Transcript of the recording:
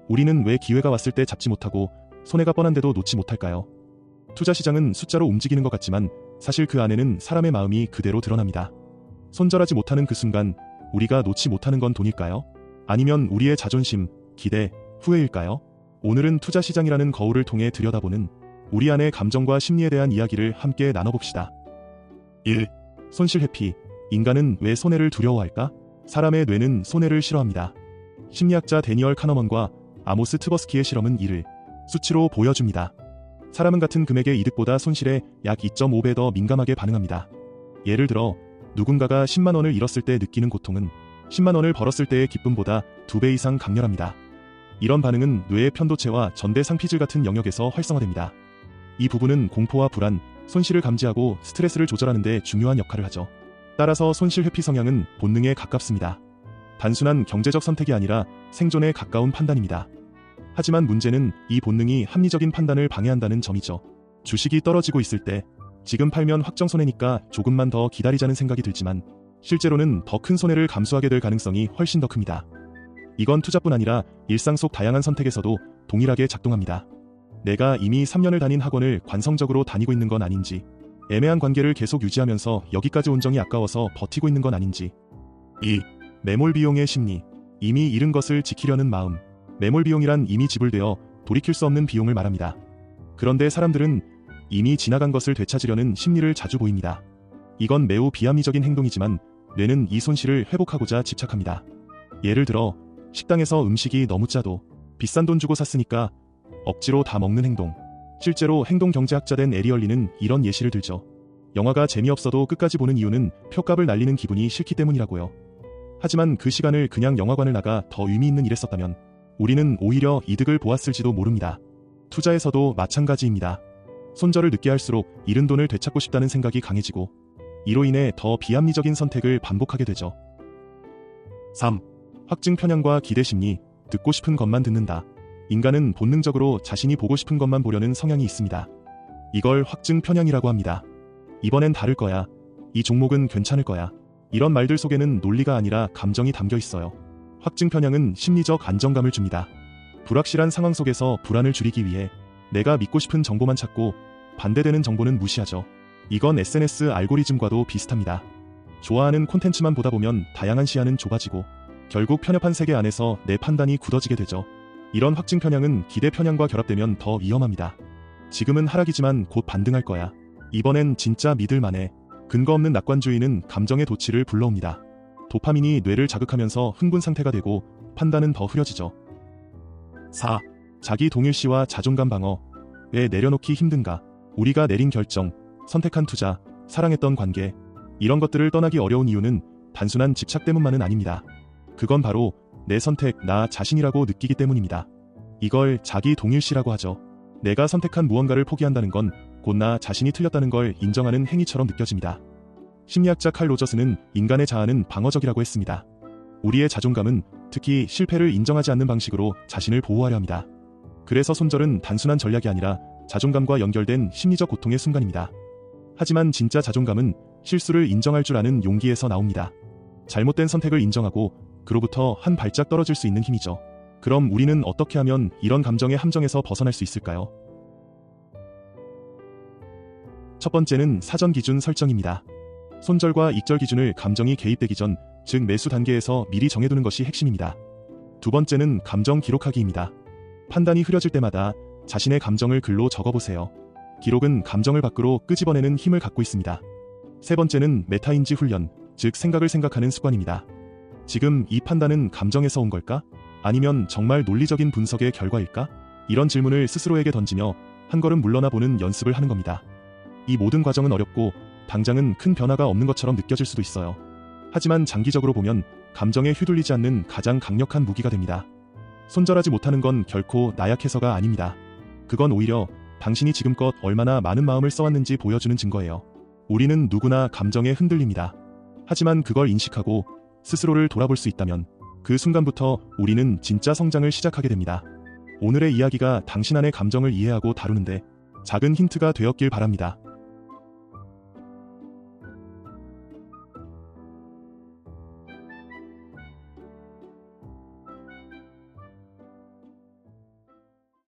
우리는 왜 기회가 왔을 때 잡지 못하고 손해가 뻔한데도 놓지 못할까요? 투자 시장은 숫자로 움직이는 것 같지만 사실 그 안에는 사람의 마음이 그대로 드러납니다. 손절하지 못하는 그 순간 우리가 놓지 못하는 건 돈일까요? 아니면 우리의 자존심, 기대, 후회일까요? 오늘은 투자 시장이라는 거울을 통해 들여다보는 우리 안의 감정과 심리에 대한 이야기를 함께 나눠봅시다. 1. 손실 회피. 인간은 왜 손해를 두려워할까? 사람의 뇌는 손해를 싫어합니다. 심리학자 데니얼 카너먼과 아모스 트버스키의 실험은 이를 수치로 보여줍니다. 사람은 같은 금액의 이득보다 손실에 약 2.5배 더 민감하게 반응합니다. 예를 들어 누군가가 10만 원을 잃었을 때 느끼는 고통은 10만 원을 벌었을 때의 기쁨보다 2배 이상 강렬합니다. 이런 반응은 뇌의 편도체와 전대 상피질 같은 영역에서 활성화됩니다. 이 부분은 공포와 불안, 손실을 감지하고 스트레스를 조절하는 데 중요한 역할을 하죠. 따라서 손실 회피 성향은 본능에 가깝습니다. 단순한 경제적 선택이 아니라 생존에 가까운 판단입니다. 하지만 문제는 이 본능이 합리적인 판단을 방해한다는 점이죠. 주식이 떨어지고 있을 때 지금 팔면 확정 손해니까 조금만 더 기다리자는 생각이 들지만 실제로는 더 큰 손해를 감수하게 될 가능성이 훨씬 더 큽니다. 이건 투자뿐 아니라 일상 속 다양한 선택에서도 동일하게 작동합니다. 내가 이미 3년을 다닌 학원을 관성적으로 다니고 있는 건 아닌지, 애매한 관계를 계속 유지하면서 여기까지 온 정이 아까워서 버티고 있는 건 아닌지. 2. 매몰 비용의 심리. 이미 잃은 것을 지키려는 마음. 매몰 비용이란 이미 지불되어 돌이킬 수 없는 비용을 말합니다. 그런데 사람들은 이미 지나간 것을 되찾으려는 심리를 자주 보입니다. 이건 매우 비합리적인 행동이지만 뇌는 이 손실을 회복하고자 집착합니다. 예를 들어 식당에서 음식이 너무 짜도 비싼 돈 주고 샀으니까 억지로 다 먹는 행동. 실제로 행동경제학자 된 에리얼리는 이런 예시를 들죠. 영화가 재미없어도 끝까지 보는 이유는 표값을 날리는 기분이 싫기 때문이라고요. 하지만 그 시간을 그냥 영화관을 나가 더 의미 있는 일에 썼다면 우리는 오히려 이득을 보았을지도 모릅니다. 투자에서도 마찬가지입니다. 손절을 늦게 할수록 잃은 돈을 되찾고 싶다는 생각이 강해지고 이로 인해 더 비합리적인 선택을 반복하게 되죠. 3. 확증 편향과 기대 심리. 듣고 싶은 것만 듣는다. 인간은 본능적으로 자신이 보고 싶은 것만 보려는 성향이 있습니다. 이걸 확증 편향이라고 합니다. 이번엔 다를 거야. 이 종목은 괜찮을 거야. 이런 말들 속에는 논리가 아니라 감정이 담겨 있어요. 확증 편향은 심리적 안정감을 줍니다. 불확실한 상황 속에서 불안을 줄이기 위해 내가 믿고 싶은 정보만 찾고 반대되는 정보는 무시하죠. 이건 SNS 알고리즘과도 비슷합니다. 좋아하는 콘텐츠만 보다 보면 다양한 시야는 좁아지고 결국 편협한 세계 안에서 내 판단이 굳어지게 되죠. 이런 확증 편향은 기대 편향과 결합되면 더 위험합니다. 지금은 하락이지만 곧 반등할 거야. 이번엔 진짜 믿을 만해. 근거 없는 낙관주의는 감정의 도취를 불러옵니다. 도파민이 뇌를 자극하면서 흥분 상태가 되고 판단은 더 흐려지죠. 4. 자기 동일시와 자존감 방어. 왜 내려놓기 힘든가? 우리가 내린 결정, 선택한 투자, 사랑했던 관계, 이런 것들을 떠나기 어려운 이유는 단순한 집착 때문만은 아닙니다. 그건 바로 내 선택, 나 자신이라고 느끼기 때문입니다. 이걸 자기 동일시라고 하죠. 내가 선택한 무언가를 포기한다는 건 곧 나 자신이 틀렸다는 걸 인정하는 행위처럼 느껴집니다. 심리학자 칼 로저스는 인간의 자아는 방어적이라고 했습니다. 우리의 자존감은 특히 실패를 인정하지 않는 방식으로 자신을 보호하려 합니다. 그래서 손절은 단순한 전략이 아니라 자존감과 연결된 심리적 고통의 순간입니다. 하지만 진짜 자존감은 실수를 인정할 줄 아는 용기에서 나옵니다. 잘못된 선택을 인정하고 그로부터 한 발짝 떨어질 수 있는 힘이죠. 그럼 우리는 어떻게 하면 이런 감정의 함정에서 벗어날 수 있을까요? 첫 번째는 사전 기준 설정입니다. 손절과 익절 기준을 감정이 개입되기 전, 즉 매수 단계에서 미리 정해두는 것이 핵심입니다. 두 번째는 감정 기록하기입니다. 판단이 흐려질 때마다 자신의 감정을 글로 적어보세요. 기록은 감정을 밖으로 끄집어내는 힘을 갖고 있습니다. 세 번째는 메타인지 훈련, 즉 생각을 생각하는 습관입니다. 지금 이 판단은 감정에서 온 걸까? 아니면 정말 논리적인 분석의 결과일까? 이런 질문을 스스로에게 던지며 한 걸음 물러나 보는 연습을 하는 겁니다. 이 모든 과정은 어렵고 당장은 큰 변화가 없는 것처럼 느껴질 수도 있어요. 하지만 장기적으로 보면 감정에 휘둘리지 않는 가장 강력한 무기가 됩니다. 손절하지 못하는 건 결코 나약해서가 아닙니다. 그건 오히려 당신이 지금껏 얼마나 많은 마음을 써왔는지 보여주는 증거예요. 우리는 누구나 감정에 흔들립니다. 하지만 그걸 인식하고 스스로를 돌아볼 수 있다면 그 순간부터 우리는 진짜 성장을 시작하게 됩니다. 오늘의 이야기가 당신 안의 감정을 이해하고 다루는데 작은 힌트가 되었길 바랍니다.